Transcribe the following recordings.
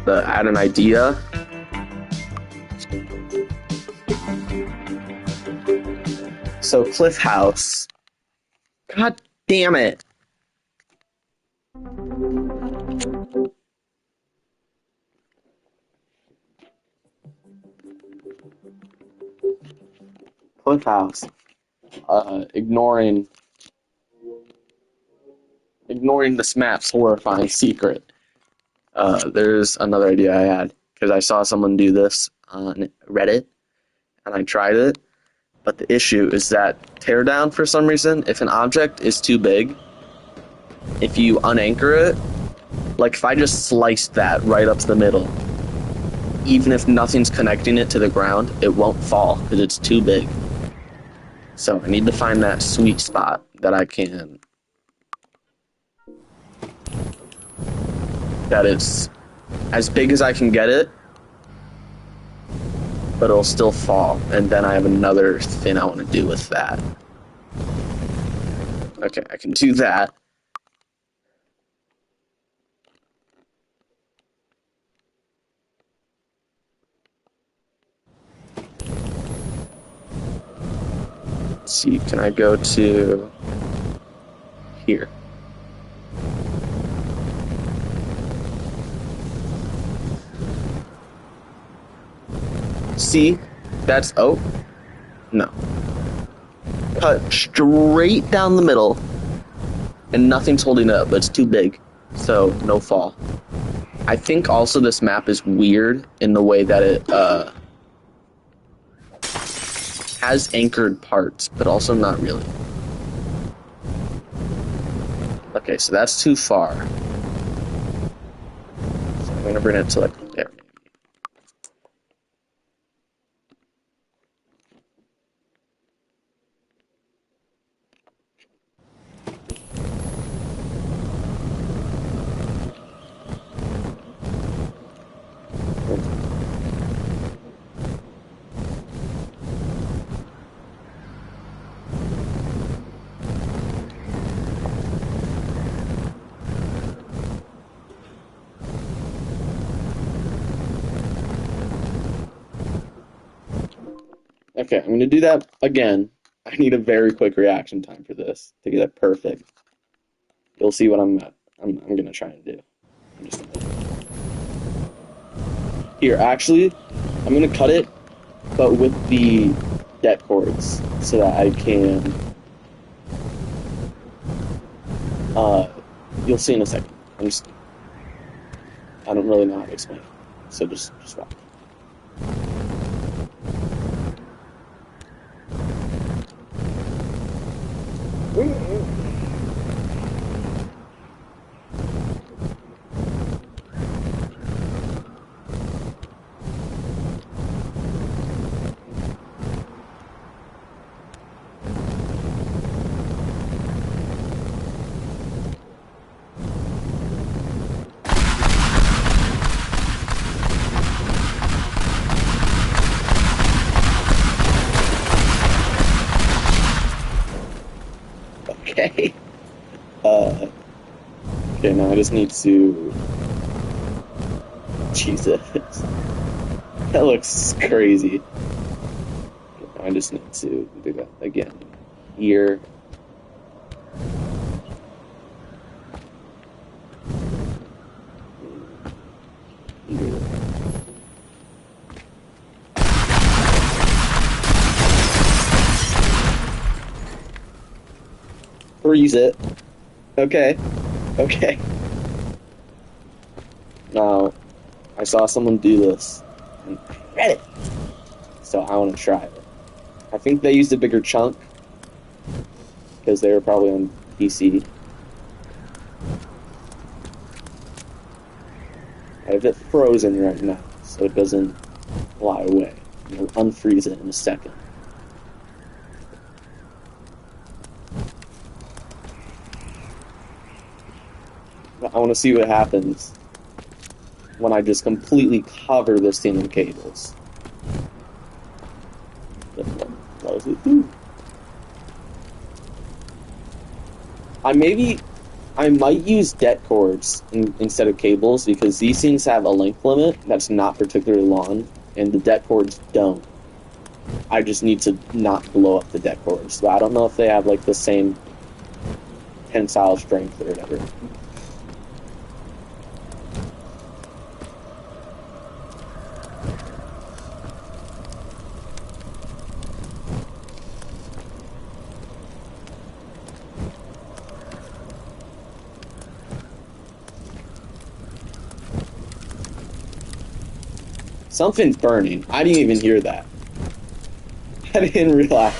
add an idea. So Cliff House. God damn it. Cliff House. Ignoring this map's horrifying secret. There's another idea I had because I saw someone do this on Reddit and I tried it. But the issue is that Teardown, for some reason, if an object is too big, if you unanchor it, like if I just sliced that right up to the middle, even if nothing's connecting it to the ground, it won't fall because it's too big. So I need to find that sweet spot that I can... that it's as big as I can get it, but it'll still fall. And then I have another thing I want to do with that. Okay, I can do that. Let's see, can I go to here? See, that's, oh, no. Cut straight down the middle, and nothing's holding it up, but it's too big, so no fall. I think also this map is weird in the way that it has anchored parts, but also not really. Okay, so that's too far. So I'm gonna bring it to like there. Okay, I'm gonna do that again. I need a very quick reaction time for this to get it perfect. You'll see what I'm gonna try and do. Here, actually, I'm gonna cut it, but with the det cords, so that I can. You'll see in a second. I don't really know how to explain it, so just watch. Okay. Okay, now I just need to... Jesus. That looks crazy. Okay, I just need to do that again. Here. Here. Freeze it. Okay. Okay. Now, I saw someone do this and I read it. So I want to try it. I think they used a bigger chunk because they were probably on PC. I have it frozen right now so it doesn't fly away. I'll unfreeze it in a second. I want to see what happens when I just completely cover this thing in cables. I maybe I might use det cords instead of cables because these things have a length limit that's not particularly long, and the det cords don't. I just need to not blow up the det cords. So I don't know if they have like the same tensile strength or whatever. Something's burning. I didn't even hear that. I didn't realize.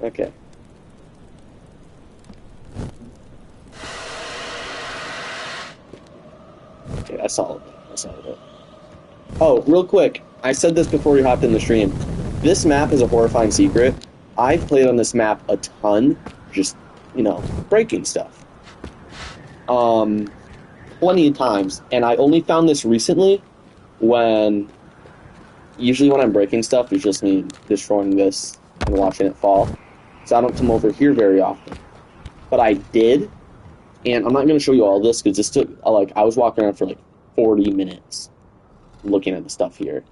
Okay. Okay, I saw it. Oh, real quick. I said this before we hopped in the stream. This map is a horrifying secret. I've played on this map a ton, just, breaking stuff. Plenty of times, and I only found this recently usually when I'm breaking stuff, it's just me destroying this and watching it fall. So I don't come over here very often. But I did, and I'm not going to show you all this because this took, I was walking around for 40 minutes looking at the stuff here.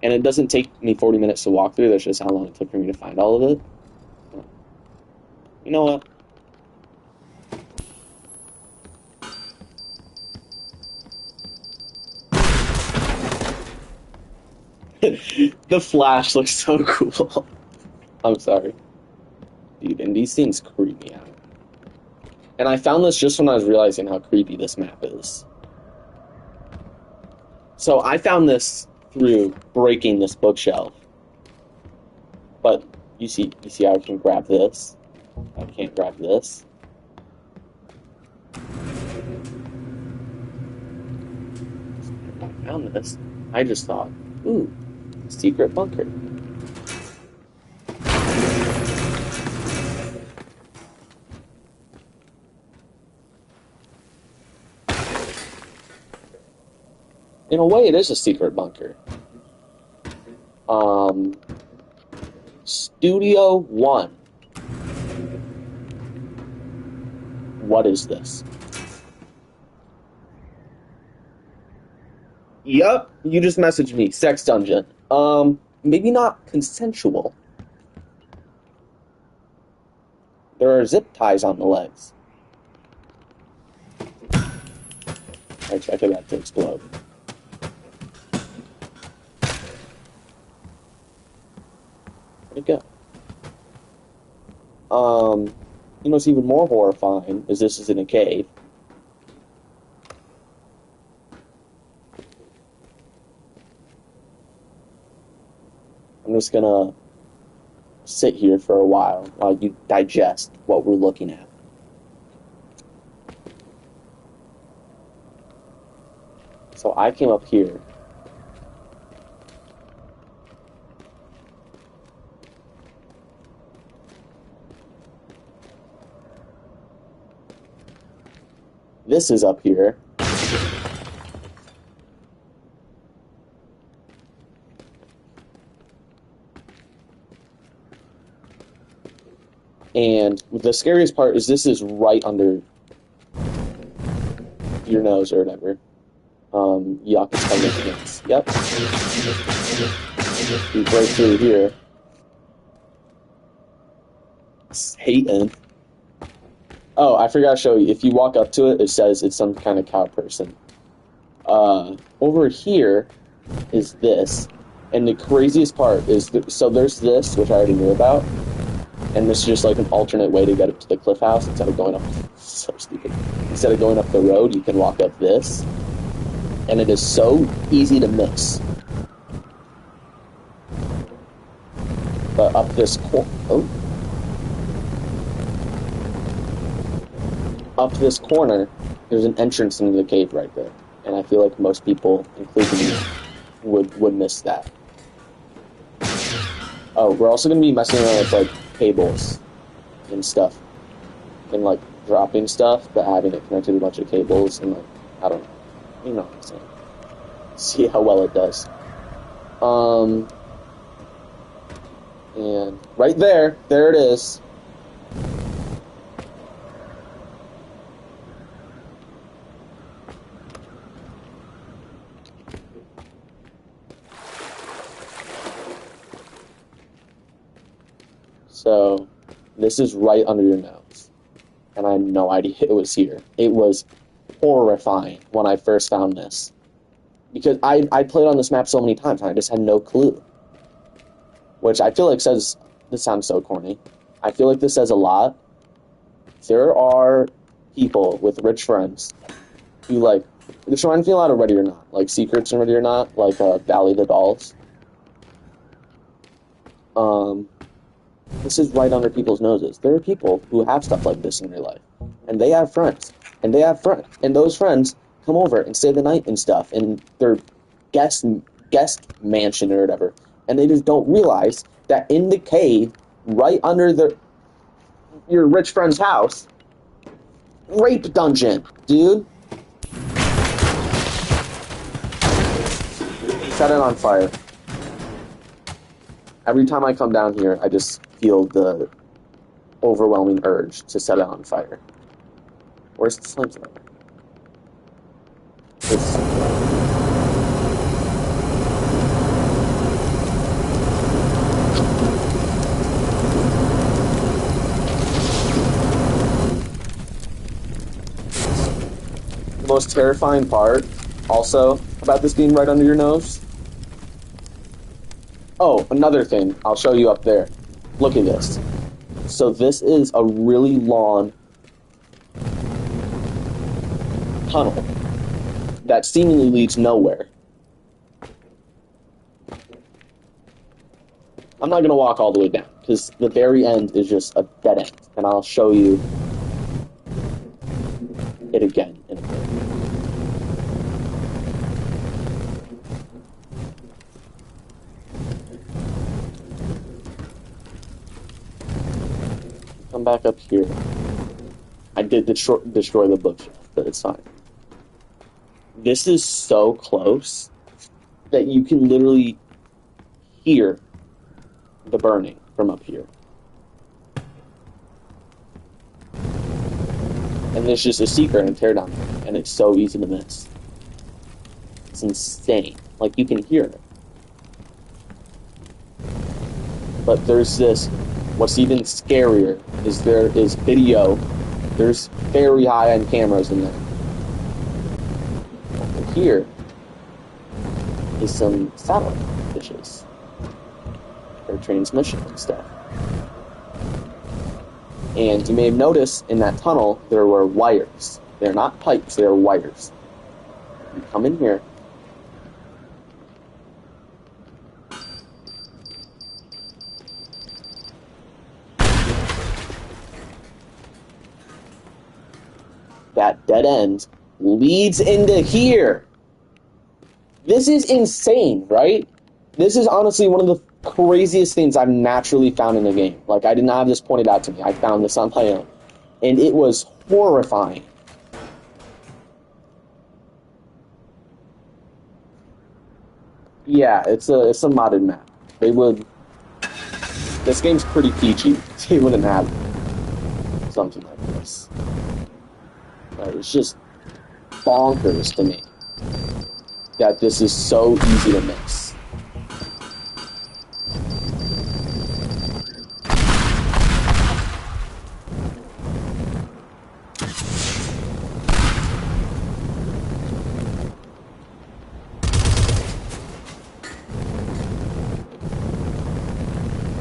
And it doesn't take me 40 minutes to walk through, that's just how long it took for me to find all of it. You know what? The flash looks so cool. I'm sorry. Dude, and these things creep me out. And I found this just when I was realizing how creepy this map is. So I found this through breaking this bookshelf. But you see how I can grab this? I can't grab this. I found this. I just thought, ooh, secret bunker. In a way, it is a secret bunker. Studio 1. What is this? Yup, you just messaged me. Sex dungeon. Maybe not consensual. There are zip ties on the legs. I expected that to explode. Where'd it go? What's even more horrifying is this is in a cave. I'm just gonna sit here for a while you digest what we're looking at. So I came up here. This is up here. And the scariest part is this is right under your nose or whatever. Yuck, it's coming against. Yep. You break through here. Satan. Oh, I forgot to show you. If you walk up to it, it says it's some kind of cow person. Over here is this. And the craziest part is, so there's this, which I already knew about. And this is just like an alternate way to get up to the cliff house instead of going up, so stupid. Instead of going up the road, you can walk up this. And it is so easy to miss. But up this up this corner, there's an entrance into the cave right there. And I feel like most people, including me, would miss that. Oh, we're also going to be messing around with, cables and stuff. And, dropping stuff, but having it connected to a bunch of cables and, I don't know. You know what I'm saying. See how well it does. And right there it is. So, this is right under your nose. And I had no idea it was here. It was horrifying when I first found this. Because I played on this map so many times and I just had no clue. Which I feel like says, this sounds so corny. I feel like this says a lot. There are people with rich friends who like, this reminds me a lot of Ready or Not. Like Secrets in Ready or Not, like Valley of the Dolls. This is right under people's noses. There are people who have stuff like this in their life. And they have friends. And they have friends. And those friends come over and stay the night and stuff in their guest mansion or whatever. And they just don't realize that in the cave, right under your rich friend's house, rape dungeon, dude. Set it on fire. Every time I come down here, I just feel the overwhelming urge to set it on fire. Where's the slime slider? The most terrifying part, also, about this being right under your nose. Oh, another thing. I'll show you up there. Look at this. So this is a really long tunnel that seemingly leads nowhere. I'm not going to walk all the way down, because the very end is just a dead end. And I'll show you it again in a bit. Come back up here. I did destroy the bookshelf, but it's fine. This is so close that you can literally hear the burning from up here. And there's just a secret in Teardown, and it's so easy to miss. It's insane. Like, you can hear it. But there's this, what's even scarier is there is video. There's very high-end cameras in there. Over here is some satellite dishes. Their transmission and stuff. And you may have noticed in that tunnel there were wires. They're not pipes, they're wires. You come in here. That dead end leads into here. This is insane, right? This is honestly one of the craziest things I've naturally found in the game. Like, I did not have this pointed out to me. I found this on my own. And it was horrifying. Yeah, it's a modded map. They would... This game's pretty peachy. They wouldn't have something like this. It's just bonkers to me that this is so easy to miss.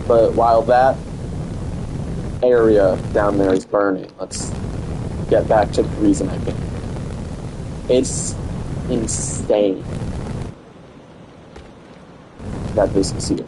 But while that area down there is burning, let's get back to the reason I came. It's insane that this is here.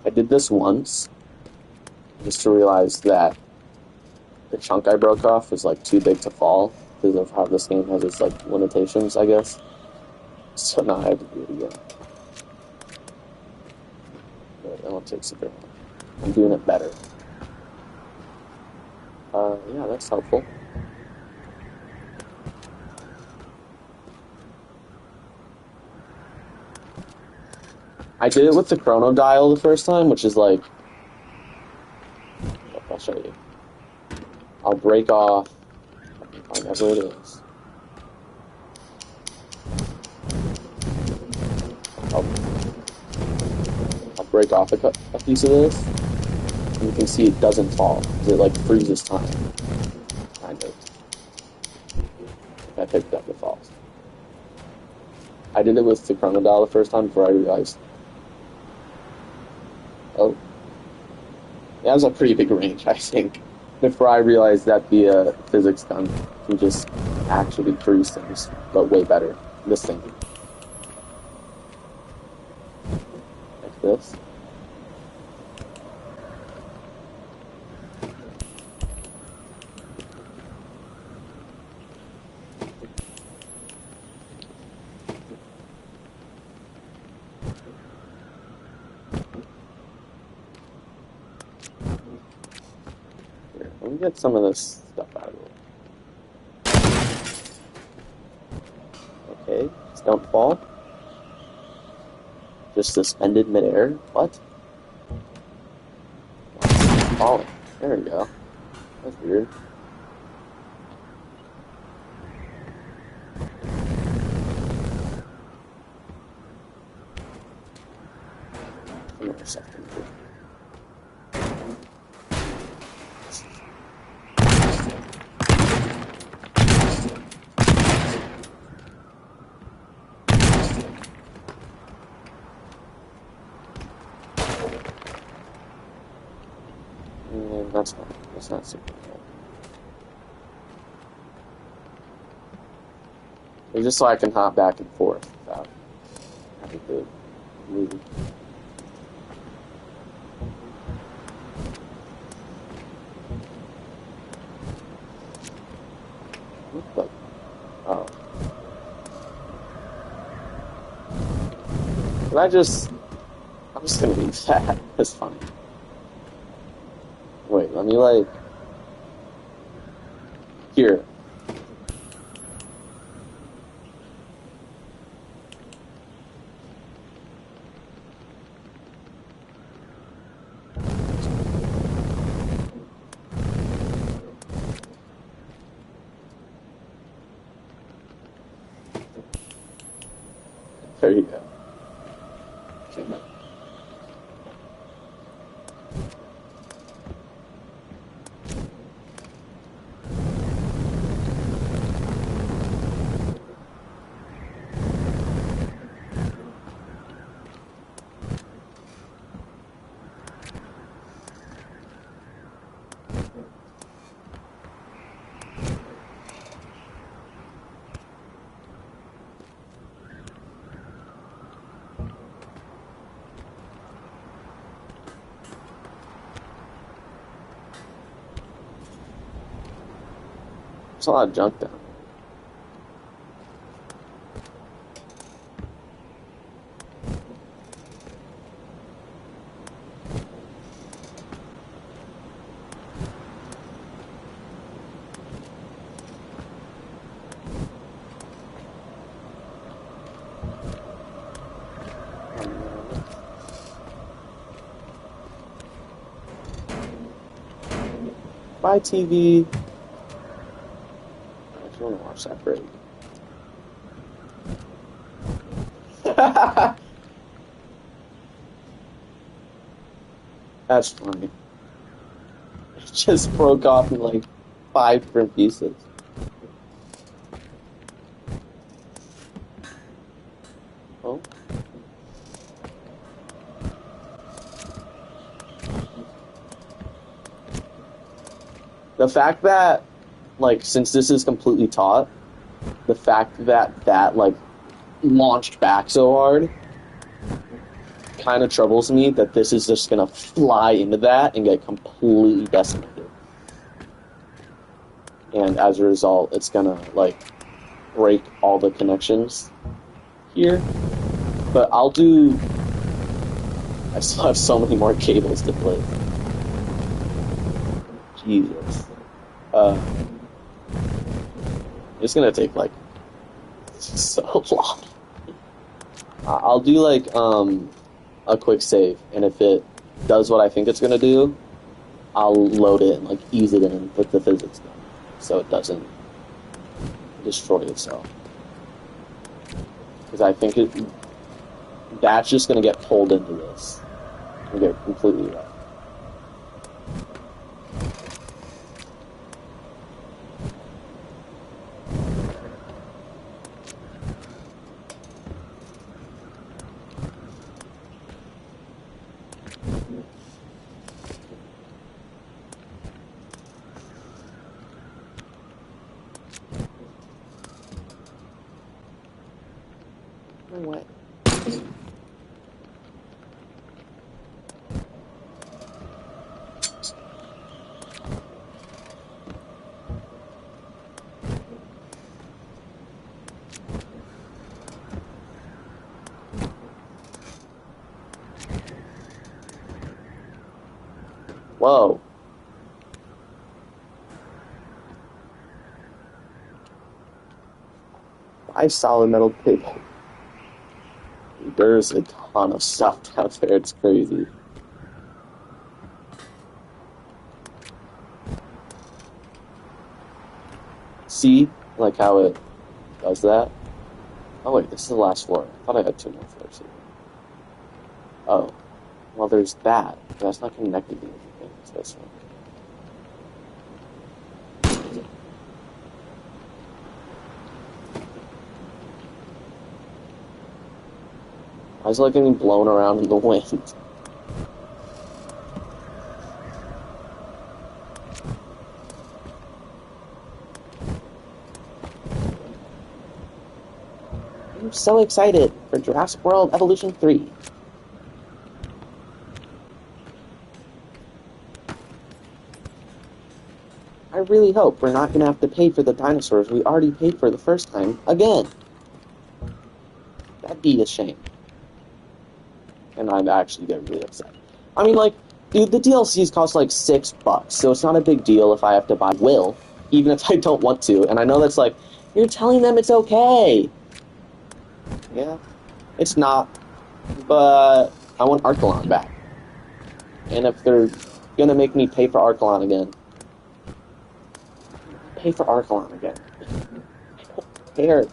I did this once, just to realize that the chunk I broke off was like too big to fall because of how this game has its like limitations, I guess. So now I have to do it again. But that won't take super long. I'm doing it better. Yeah, that's helpful. I did it with the chrono dial the first time, which is like, I'll show you. I'll break off whatever it is. I'll break off a piece of this, and you can see it doesn't fall. It like freezes time, kind of. If I picked up, it falls. I did it with the chrono dial the first time before I realized. Oh, that was a pretty big range, I think. Before I realized that the physics gun can just actually freeze things, but way better. This thing. Like this. Here, let me get some of this stuff out of the way. Okay, just don't fall. Just suspended midair. What? Falling. There we go. That's weird. Another second. And that's not super cool. It's just so I can hop back and forth without having to move. But, oh. I'm just gonna leave that. That's funny. Wait, let me like... Here. There you go. Okay. There's a lot of junk down. Bye, TV. I want to watch that break. That's funny. It just broke off in like 5 different pieces. Oh. The fact that, like, since this is completely taut, the fact that like, launched back so hard kind of troubles me that this is just gonna fly into that and get completely decimated. and as a result, it's gonna like break all the connections here. But I still have so many more cables to play. Jesus. It's gonna take like so long. I'll do like a quick save, and if it does what I think it's gonna do, I'll load it and like ease it in with the physics done, so it doesn't destroy itself. Because I think that's just gonna get pulled into this. And get completely right. What? Whoa. Why solid metal table? There's a ton of stuff down there, it's crazy. See, like how it does that? Oh wait, this is the last floor. I thought I had 2 more floors here. Oh, well there's that. That's not connected to anything. It's this one. I was like getting blown around in the wind. I'm so excited for Jurassic World Evolution 3. I really hope we're not going to have to pay for the dinosaurs we already paid for the first time again. That'd be a shame. And I'd actually get really upset. I mean, like, dude, the DLCs cost like $6, so it's not a big deal if I have to buy Will, even if I don't want to. And I know that's like, you're telling them it's okay. Yeah, it's not. But I want Archelon back. And if they're gonna make me pay for Archelon again, pay for Archelon again. I don't care.